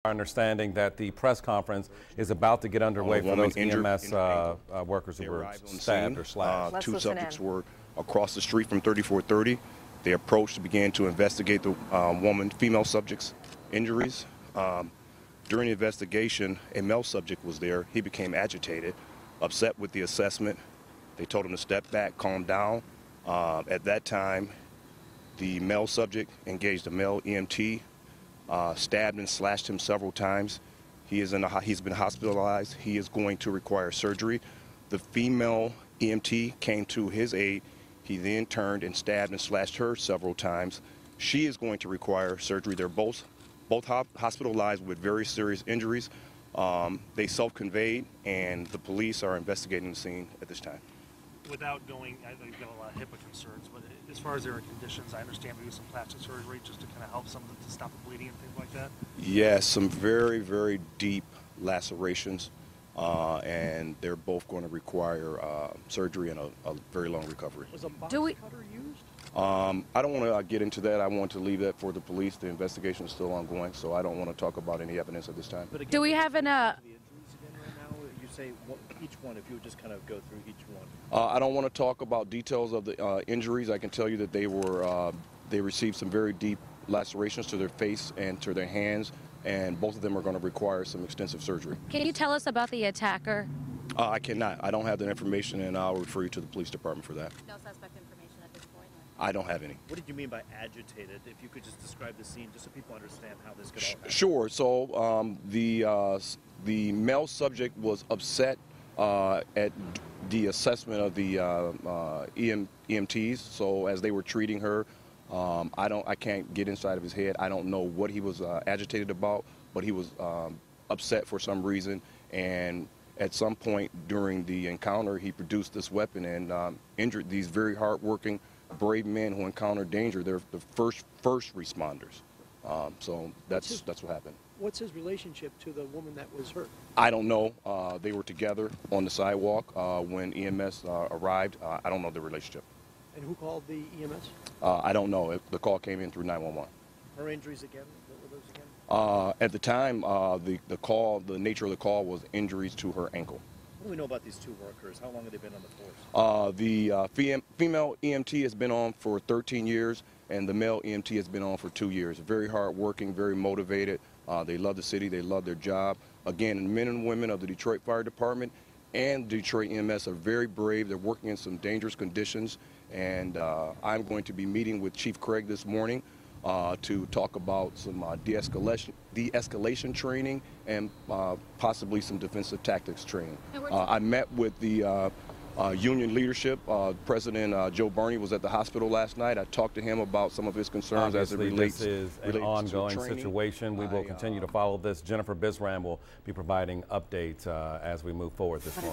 Our understanding that the press conference is about to get underway for those EMS workers who were stabbed or slashed. Two subjects were across the street from 3430. They approached and began to investigate the female subject's injuries. During the investigation, a male subject was there. He became agitated, upset with the assessment. They told him to step back, calm down. At that time, the male subject engaged a male EMT, stabbed and slashed him several times. He's been hospitalized. He is going to require surgery. The female EMT came to his aid. He then turned and stabbed and slashed her several times. She is going to require surgery. They're both hospitalized with very serious injuries. They self-conveyed, and the police are investigating the scene at this time. Without going, I know you've got a lot of HIPAA concerns, but as far as their conditions, I understand maybe some plastic surgery just to kind of help some of them to stop the bleeding and things like that? Yes, some very, very deep lacerations, and they're both going to require surgery and a very long recovery. Was a box cutter used? I don't want to get into that. I want to leave that for the police. The investigation is still ongoing, so I don't want to talk about any evidence at this time. But again, do we have you say each one, if you would just kind of go through each one? I don't want to talk about details of the injuries. I can tell you that they received some very deep lacerations to their face and to their hands, and both of them are going to require some extensive surgery. Can you tell us about the attacker? I cannot. I don't have that information, and I'll refer you to the police department for that. No suspect information at this point? I don't have any. What did you mean by agitated? If you could just describe the scene, just so people understand how this could all happen. Sure. So the male subject was upset at the assessment of the EMTs. So as they were treating her, I can't get inside of his head. I don't know what he was agitated about, but he was upset for some reason. And at some point during the encounter, he produced this weapon and injured these very hardworking, brave men who encounter danger. They're the first responders. So that's what happened. What's his relationship to the woman that was hurt? I don't know. They were together on the sidewalk when EMS arrived. I don't know the relationship. And who called the EMS? I don't know. The call came in through 911. Her injuries again? What were those again? At the time, the nature of the call was injuries to her ankle. What do we know about these two workers? How long have they been on the force? The female EMT has been on for 13 years, and the male EMT has been on for 2 years. Very hardworking, very motivated. They love the city. They love their job. Again, the men and women of the Detroit Fire Department and Detroit EMS are very brave. They're working in some dangerous conditions, and I'm going to be meeting with Chief Craig this morning to talk about some de-escalation training and possibly some defensive tactics training. I met with the union leadership. President Joe Barney was at the hospital last night. I talked to him about some of his concerns as it relates. This is an ongoing situation. We will continue to follow this. Jennifer Bisram will be providing updates as we move forward this morning.